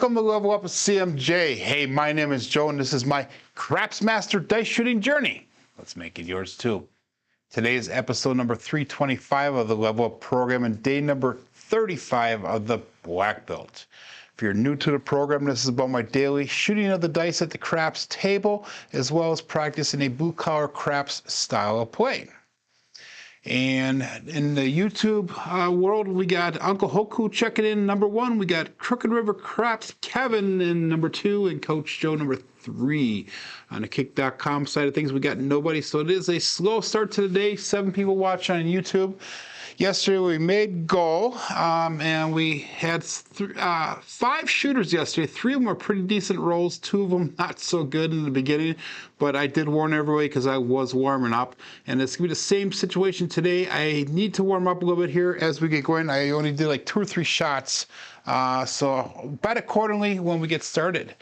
Welcome to Level Up with CMJ. Hey, my name is Joe, and this is my Craps Master dice shooting journey. Let's make it yours too. Today is episode number 325 of the Level Up program and day number 35 of the Black Belt. If you're new to the program, this is about my daily shooting of the dice at the craps table, as well as practicing a blue-collar craps style of play. And in the YouTube world, we got Uncle Hoku checking in number 1. We got Crooked River Craps Kevin in number 2, and Coach Joe number 3. On the Kick.com side of things, we got nobody. So it is a slow start to the day. 7 people watching on YouTube. Yesterday we made goal, and we had 5 shooters yesterday. 3 of them were pretty decent rolls, 2 of them not so good in the beginning, but I did warn everybody because I was warming up. And it's going to be the same situation today. I need to warm up a little bit here as we get going. I only did like 2 or 3 shots, so bet accordingly when we get started.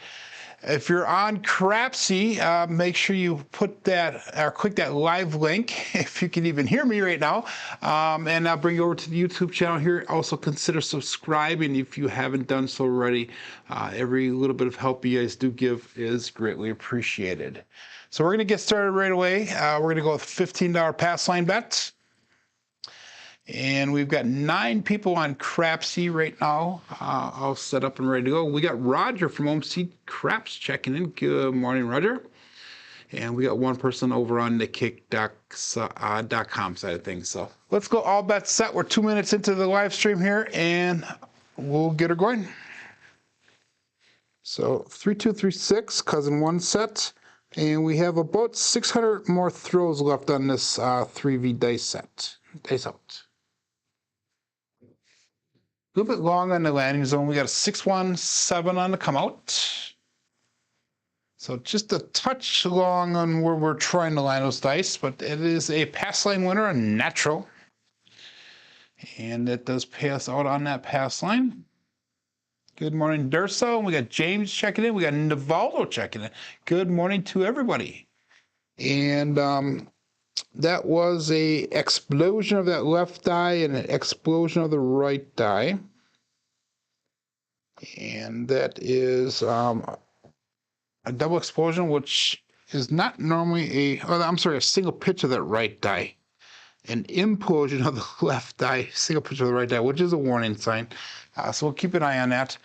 If you're on Crapsee, make sure you put that or click that live link if you can even hear me right now, and I'll bring you over to the YouTube channel here. Also consider subscribing if you haven't done so already. Every little bit of help you guys do give is greatly appreciated. So we're going to get started right away. We're going to go with $15 pass line bets. And we've got 9 people on Crapsee right now, all set up and ready to go. We got Roger from OMC Craps checking in. Good morning, Roger. And we got 1 person over on the Kick.com side of things. So let's go all bets set. We're 2 minutes into the live stream here, and we'll get her going. So 3236, cousin 1 set. And we have about 600 more throws left on this 3V dice set. Dice out. A little bit long on the landing zone. We got a 617 on the come out. So just a touch long on where we're trying to line those dice, but it is a pass line winner, a natural. And it does pay us out on that pass line. Good morning, Durso. We got James checking in. We got Navaldo checking in. Good morning to everybody. And that was a explosion of that left die and an explosion of the right die. And that is a double explosion, which is not normally a single pitch of that right die. An implosion of the left die, single pitch of the right die, which is a warning sign. So we'll keep an eye on that.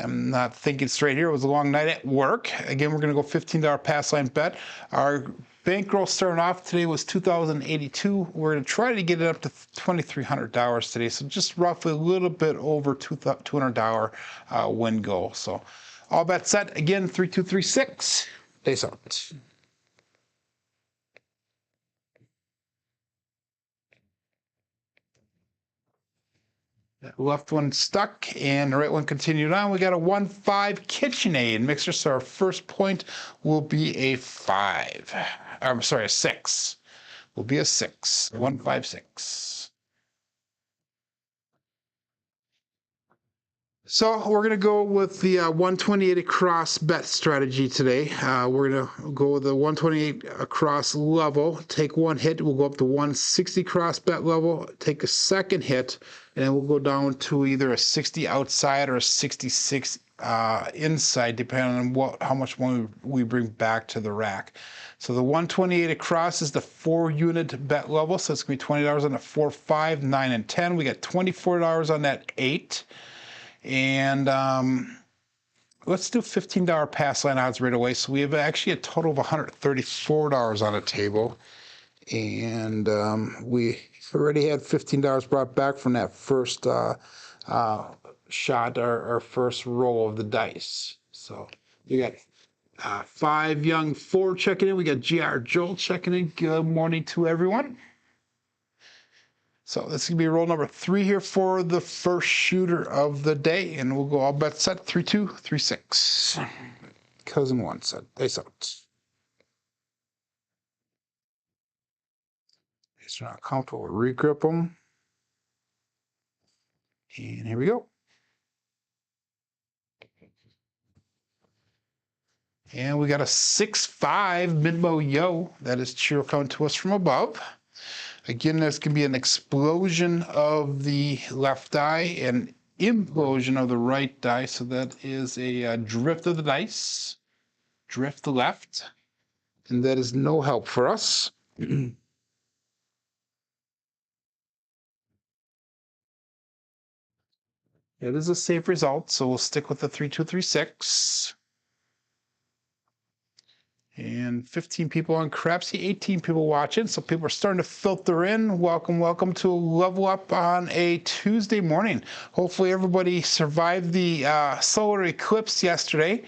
I'm not thinking straight here. It was a long night at work. Again, we're going to go $15 pass line bet. Our bankroll starting off today was $2,082. We're going to try to get it up to $2,300 today. So just roughly a little bit over $200 win goal. So all bets set. Again, 3236. Days out. That left one stuck, and the right one continued on. We got a 1-5 KitchenAid mixer, so our first point will be a 5. I'm sorry, a 6. Will be a 6. 1-5-6. So we're going to go with the 128 across bet strategy today. We're going to go with the 128 across level, take 1 hit. We'll go up to 160 cross bet level, take a second hit, and then we'll go down to either a 60 outside or a 66 inside, depending on how much money we bring back to the rack. So the 128 across is the 4-unit bet level, so it's going to be $20 on the 4, 5, 9, and 10. We got $24 on that 8. And let's do $15 pass line odds right away. So we have actually a total of $134 on the table. And we already had $15 brought back from that first shot, our first roll of the dice. So we got 5 young 4 checking in. We got GR Joel checking in. Good morning to everyone. So this is going to be roll number 3 here for the first shooter of the day. And we'll go all bets set. 3236. Cousin 1 set. Dice out. These are not comfortable. Regrip them. And here we go. And we got a 6-5 mid-bow yo. That is cheer coming to us from above. Again, there's going to be an explosion of the left eye and implosion of the right die. So that is a drift of the dice, drift left, and that is no help for us. It is a safe result, so we'll stick with the 3236. And 15 people on Crapsee, 18 people watching. So people are starting to filter in. Welcome, welcome to Level Up on a Tuesday morning. Hopefully everybody survived the solar eclipse yesterday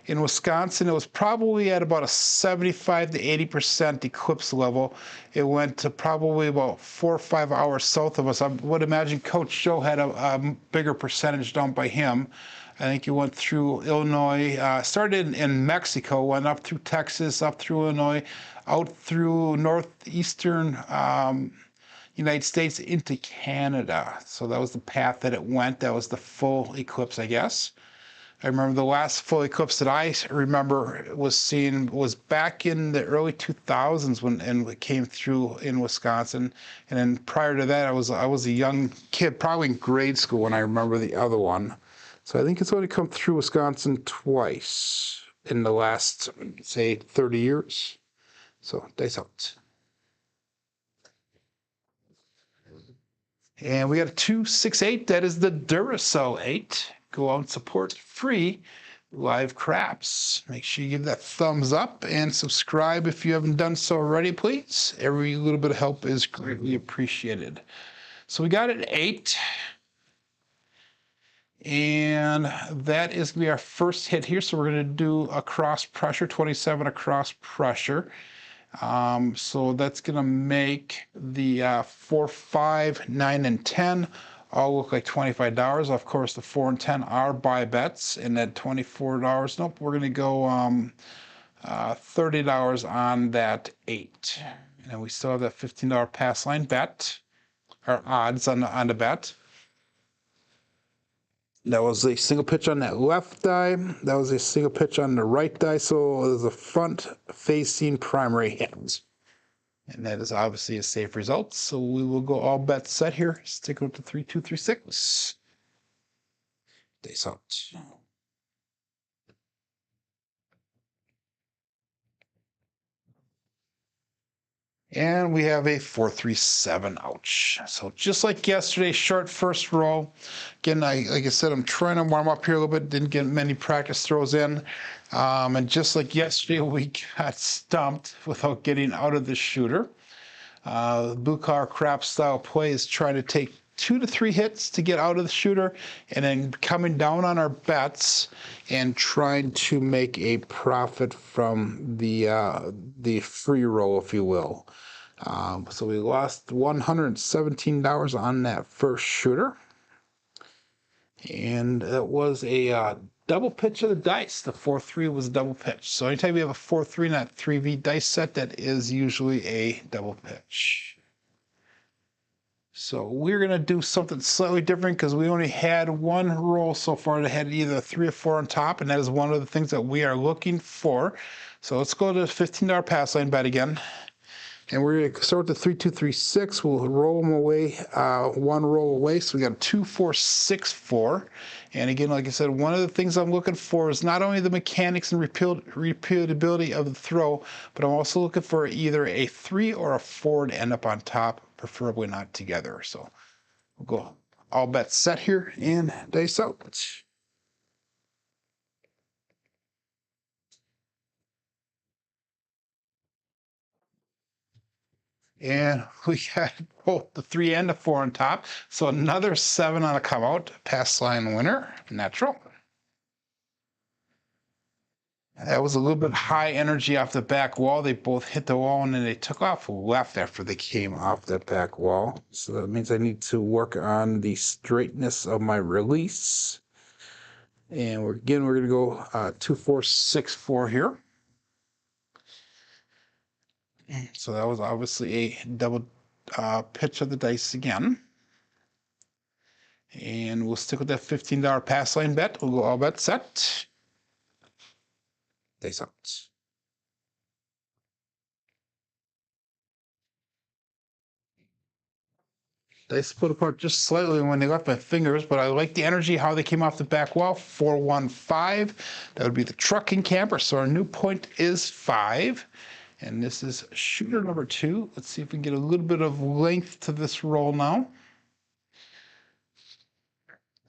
in Wisconsin. It was probably at about a 75 to 80% eclipse level. It went to probably about 4 or 5 hours south of us. I would imagine Coach Joe had a bigger percentage down by him. I think it went through Illinois, started in Mexico, went up through Texas, up through Illinois, out through northeastern United States into Canada. So that was the path that it went. That was the full eclipse, I guess. I remember the last full eclipse that I remember was seen was back in the early 2000s when it came through in Wisconsin. And then prior to that, I was a young kid, probably in grade school when I remember the other one. So I think it's only come through Wisconsin twice in the last, say, 30 years. So dice out. And we got a 268. That is the Duracell 8. Go out and support free live craps. Make sure you give that thumbs up and subscribe if you haven't done so already, please. Every little bit of help is greatly appreciated. So we got an 8. And that is going to be our first hit here. So we're going to do a cross pressure, 27 across pressure. So that's going to make the 4, 5, 9, and 10 all look like $25. Of course, the 4 and 10 are buy bets, and at $24, nope, we're going to go $30 on that 8. And we still have that $15 pass line bet, or odds on the bet. That was a single pitch on that left die. That was a single pitch on the right die. So it was a front-facing primary hit. And that is obviously a safe result. So we will go all bets set here. Sticking with the 3236. Dice out. And we have a 437, ouch. So just like yesterday, short first roll. Again, like I said, I'm trying to warm up here a little bit. Didn't get many practice throws in. And just like yesterday, we got stumped without getting out of the shooter. Blue collar crap style play is trying to take 2 to 3 hits to get out of the shooter and then coming down on our bets and trying to make a profit from the free roll, if you will. So we lost $117 on that first shooter. And it was a double pitch of the dice. The 4-3 was a double pitch. So anytime we have a 4-3 in that 3V dice set, that is usually a double pitch. So we're going to do something slightly different because we only had one roll so far that had either 3 or 4 on top, and that is one of the things that we are looking for. So let's go to the $15 pass line bet again. And we're going to start with the 3236. We'll roll them away, one roll away. So we got a 2, 4, 6, 4. And again, like I said, one of the things I'm looking for is not only the mechanics and repeatability of the throw, but I'm also looking for either a 3 or a 4 to end up on top, preferably not together. So we'll go all bets set here and dice out. And we got both the 3 and the 4 on top. So another 7 on a come out. Pass line winner, natural. That was a little bit high energy off the back wall. They both hit the wall and then they took off left after they came off that back wall. So that means I need to work on the straightness of my release. And we're going to go 2, 4, 6, 4 here. So that was obviously a double pitch of the dice again. And we'll stick with that $15 pass line bet. We'll go all bet set. Dice out. They split apart just slightly when they left my fingers, but I like the energy, how they came off the back wall. 415. That would be the trucking camper. So our new point is 5. And this is shooter number 2. Let's see if we can get a little bit of length to this roll now.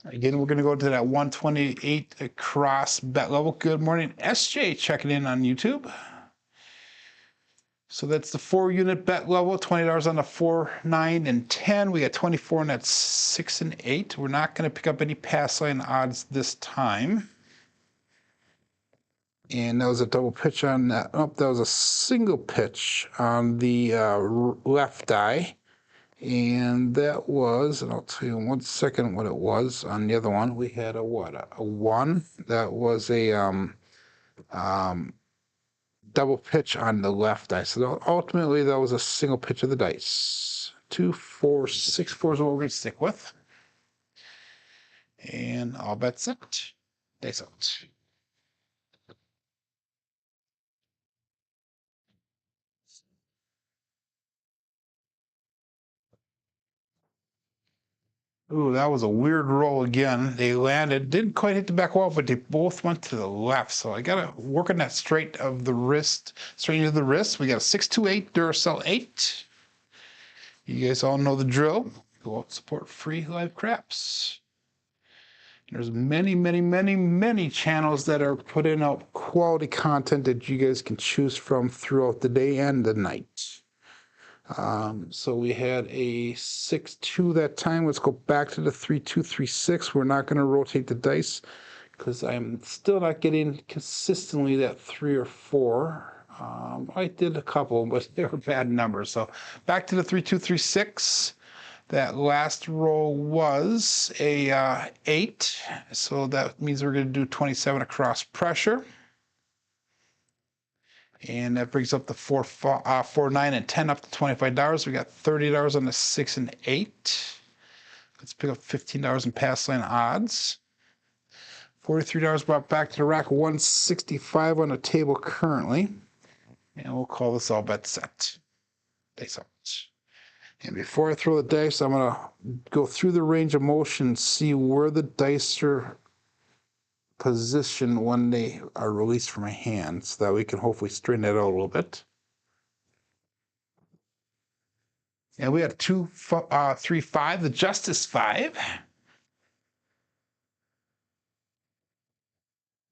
Again, we're going to go to that 128 across bet level. Good morning, SJ, checking in on YouTube. So that's the 4-unit bet level, $20 on the 4, 9, and 10. We got 24 on that 6 and 8. We're not going to pick up any pass line odds this time. And that was a double pitch on that. Oh, that was a single pitch on the left eye. And that was, and I'll tell you in 1 second what it was on the other one. We had a what? A 1. That was a double pitch on the left eye. So ultimately, that was a single pitch of the dice. 2, 4, 6, 4 is what we're going to stick with. And all bets set. Dice out. Ooh, that was a weird roll again. They landed, didn't quite hit the back wall, but they both went to the left. So I got to work on that straight of the wrist, straight into the wrist. We got a 628 Duracell 8. You guys all know the drill. Go out, support free live craps. There's many channels that are putting out quality content that you guys can choose from throughout the day and the night. So we had a 6-2 that time. Let's go back to the 3-2-3-6. We're not going to rotate the dice because I'm still not getting consistently that 3 or 4. I did a couple, but they were bad numbers. So back to the 3-2-3-6. That last roll was a 8. So that means we're going to do 27 across pressure. And that brings up the 4, 9, and 10 up to $25. We got $30 on the 6 and 8. Let's pick up $15 in pass line odds. $43 brought back to the rack. 165 on the table currently. And we'll call this all bet set. Dice out. And before I throw the dice, I'm going to go through the range of motion and see where the dice are position when they are released from my hand so that we can hopefully straighten that out a little bit. And we had 2, 3, 5, the Justice 5.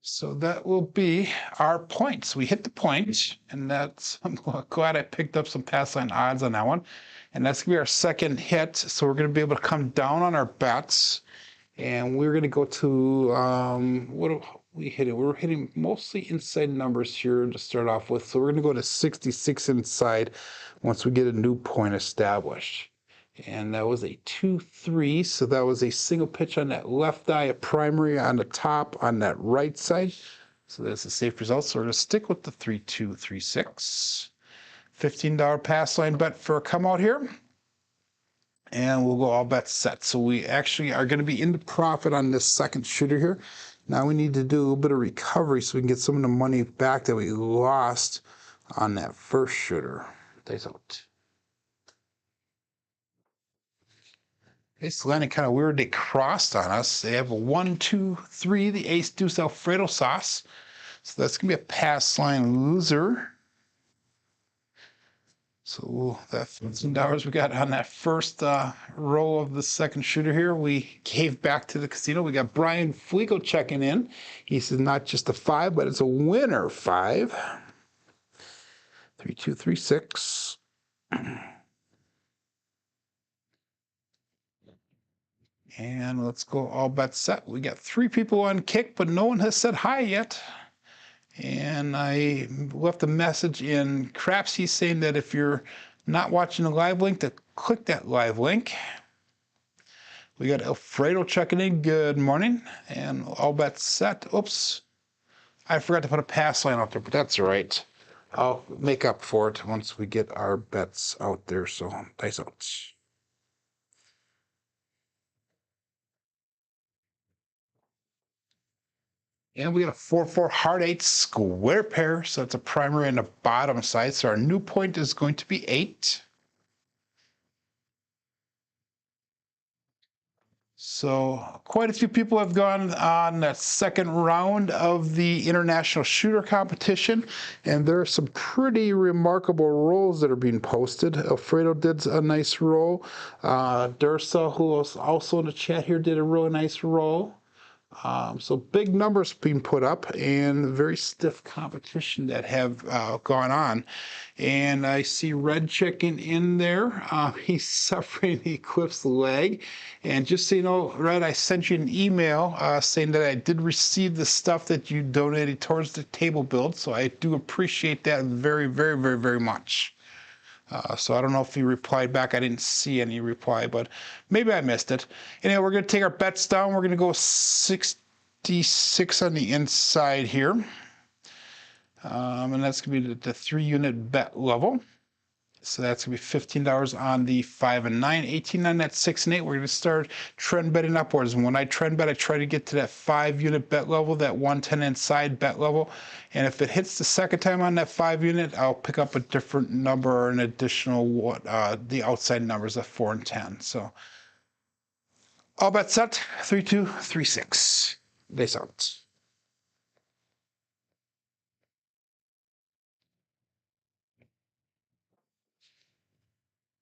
So that will be our points. We hit the point, and that's, I'm glad I picked up some pass line odds on that one. And that's going to be our second hit. So we're going to be able to come down on our bets. And we're going to go to, what are we hitting? We're hitting mostly inside numbers here to start off with. So we're going to go to 66 inside once we get a new point established. And that was a 2-3. So that was a single pitch on that left eye, a primary on the top on that right side. So that's a safe result. So we're going to stick with the 3-2-3-6. $15 pass line bet for a come out here. And we'll go all bets set. So we actually are going to be in the profit on this second shooter here. Now we need to do a little bit of recovery so we can get some of the money back that we lost on that first shooter. Dice out. It's landing kind of weird. They crossed on us. They have a 1, 2, 3, the ace deuce Alfredo sauce. So that's going to be a pass line loser. So that $15 we got on that first row of the second shooter here, we gave back to the casino. We got Brian Fliego checking in. He says not just a 5, but it's a winner 5. 3-2-3-6. And let's go all bets set. We got 3 people on kick, but no one has said hi yet. And I left a message in Crapsee saying that if you're not watching the live link, to click that live link. We got Alfredo checking in. Good morning. And all bets set. Oops. I forgot to put a pass line out there, but that's all right. I'll make up for it once we get our bets out there. So dice out. And we got a 4-4 heart 8 square pair. So that's a primary on the bottom side. So our new point is going to be 8. So quite a few people have gone on that second round of the international shooter competition, and there are some pretty remarkable rolls that are being posted. Alfredo did a nice roll. Dursa, who was also in the chat here, did a really nice roll. So big numbers being put up and very stiff competition that have gone on. And I see Red Chicken in there. He's suffering the eclipse leg. And just so you know, Red, I sent you an email saying that I did receive the stuff that you donated towards the table build. So I do appreciate that very, very, very, very much. So I don't know if he replied back. I didn't see any reply, but maybe I missed it. Anyway, we're going to take our bets down. We're going to go 66 on the inside here. And that's going to be the 3-unit bet level. So that's going to be $15 on the 5 and 9, 18 on that 6 and 8. We're going to start trend betting upwards. And when I trend bet, I try to get to that 5-unit bet level, that 110 inside bet level. And if it hits the second time on that 5-unit, I'll pick up a different number or an additional the outside numbers of 4 and 10. So all bets set, 3, 2, 3, 6. Days out.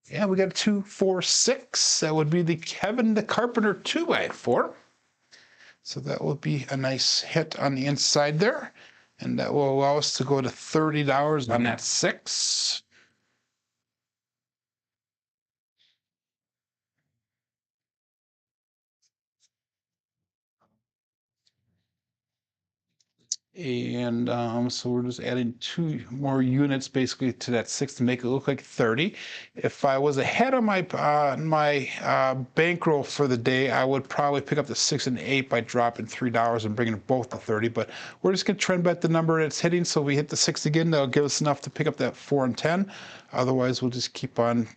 Yeah, we got 2, 4, 6. That would be the Kevin the Carpenter 2x4. So that will be a nice hit on the inside there. And that will allow us to go to $30 on that 6. And so we're just adding 2 more units basically to that 6 to make it look like 30. If I was ahead of my bankroll for the day, I would probably pick up the 6 and 8 by dropping $3 and bringing both to 30. But we're just going to trend bet the number it's hitting. So we hit the 6 again. That'll give us enough to pick up that 4 and 10. Otherwise, we'll just keep on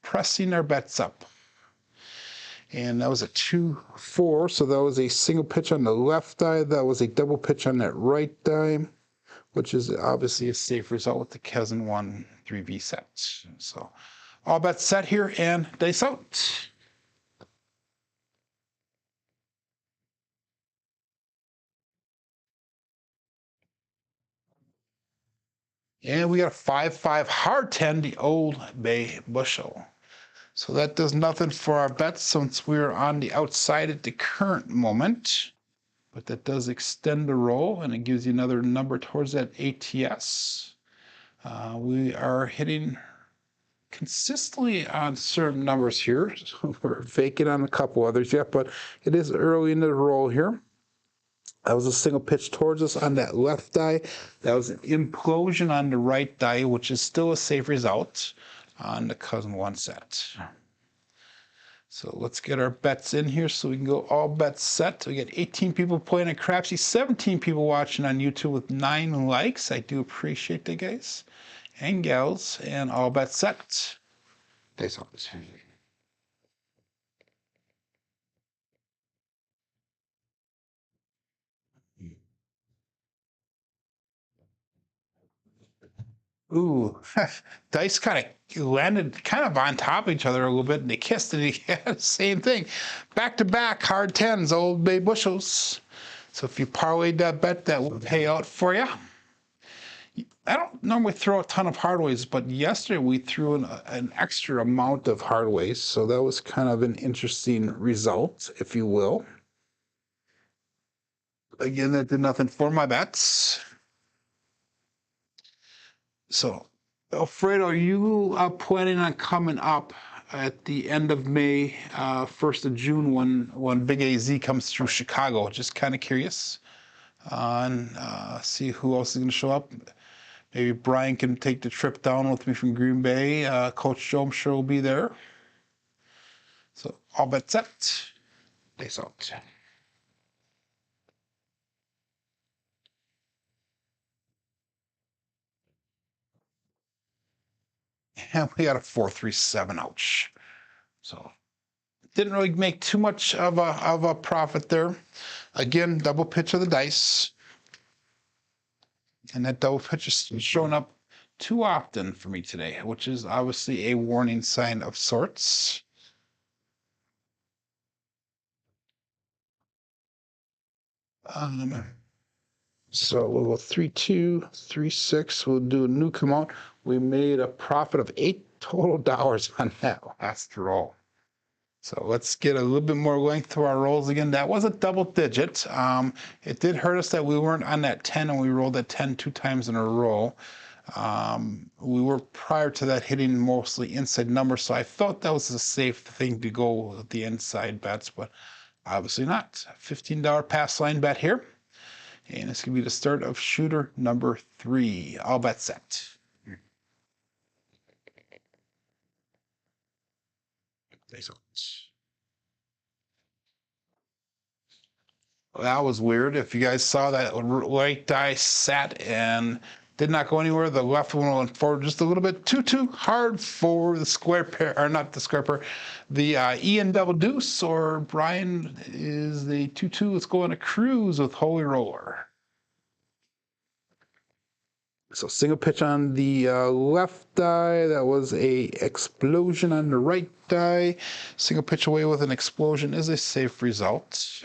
pressing our bets up. And that was a 2-4, so that was a single pitch on the left die. That was a double pitch on that right die, which is obviously a safe result with the Kevin 1 3V set. So all bets set here and dice out. And we got a 5-5 hard 10, the Old Bay Bushel. So that does nothing for our bets since we're on the outside at the current moment. But that does extend the roll, and it gives you another number towards that ATS. We are hitting consistently on certain numbers here. So we're vacant on a couple others yet, but it is early in the roll here. That was a single pitch towards us on that left die. That was an implosion on the right die, which is still a safe result on the Cousin 1 set. So let's get our bets in here so we can go all bets set. We got 18 people playing at Crapsee, 17 people watching on YouTube with 9 likes. I do appreciate that, guys and gals, and all bets set. Days out. Ooh, dice kind of landed kind of on top of each other a little bit, and they kissed, and they had the same thing. Back-to-back hard 10s, Old Bay Bushels. So if you parlayed that bet, that will pay out for you. I don't normally throw a ton of hardways, but yesterday we threw an extra amount of hardways, so that was kind of an interesting result, if you will. Again, that did nothing for my bets. So, Alfredo, are you planning on coming up at the end of May, 1st of June when Big AZ comes through Chicago? Just kind of curious. And see who else is going to show up. Maybe Brian can take the trip down with me from Green Bay. Coach Joe, I'm sure, will be there. So, all bets set. Days out. And we got a 4-3-7, ouch. So didn't really make too much of a profit there. Again, double pitch of the dice. And that double pitch is showing up too often for me today, which is obviously a warning sign of sorts. So we'll go 3, 2, 3, 6. We'll do a new amount. We made a profit of $8 total on that last roll. So let's get a little bit more length to our rolls again. That was a double digit. It did hurt us that we weren't on that 10 and we rolled that 10 2 times in a row. We were prior to that hitting mostly inside numbers, so I thought that was a safe thing to go with the inside bets, but obviously not. $15 pass line bet here. And it's going to be the start of shooter number 3. All bets set. Well, that was weird. If you guys saw that right die sat and did not go anywhere, the left one went forward just a little bit too hard for the square pair, or not the square pair, the Ian double deuce, or Brian is the 2-2. Let's go on a cruise with Holy Roller. So single pitch on the left die. That was a explosion on the right die. Single pitch away with an explosion is a safe result.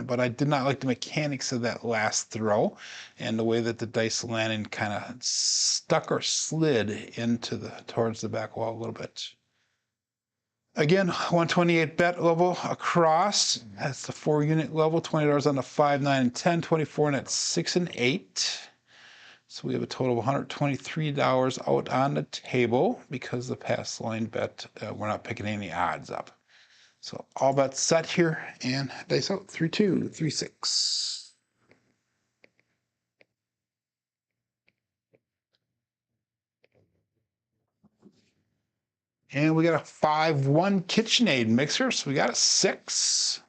But I did not like the mechanics of that last throw and the way that the dice landed kind of stuck or slid into towards the back wall a little bit. Again, 128 bet level across. That's the 4-unit level. $20 on the 5, 9, and 10. 24 on that 6 and 8. So we have a total of $123 out on the table because the pass line bet, we're not picking any odds up. So all bets set here and dice out 3, 2, 3, 6. And we got a 5-1 KitchenAid mixer, so we got a 6.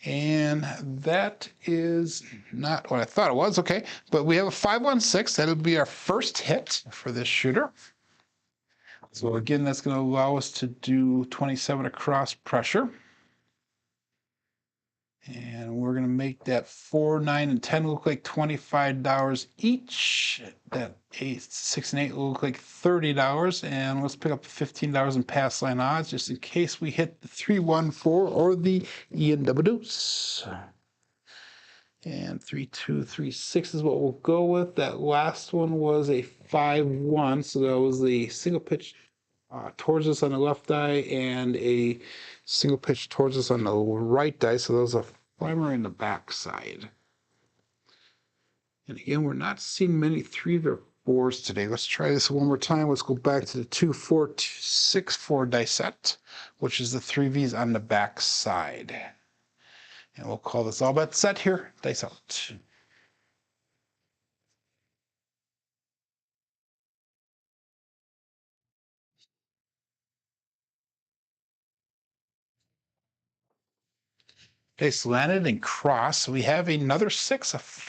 And that is not what I thought it was. Okay, but we have a 5-1-6. That'll be our first hit for this shooter. So again, that's going to allow us to do 27 across pressure. And we're going to make that 4, 9, and 10 look like $25 each. That 8, 6, and 8 will look like $30. And let's pick up $15 in pass line odds just in case we hit the 3, 1, 4 or the Ian double deuce. And 3, 2, 3, 6 is what we'll go with. That last one was a 5-1, so that was the single pitch towards us on the left die and a single pitch towards us on the right die. So those are primary in the back side. And again, we're not seeing many 3s or 4s today. Let's try this one more time. Let's go back to the 2, 4, 6, 4 die set, which is the 3Vs on the back side. And we'll call this all bet set here. Dice out. Dice landed and cross. We have another 6, a 4.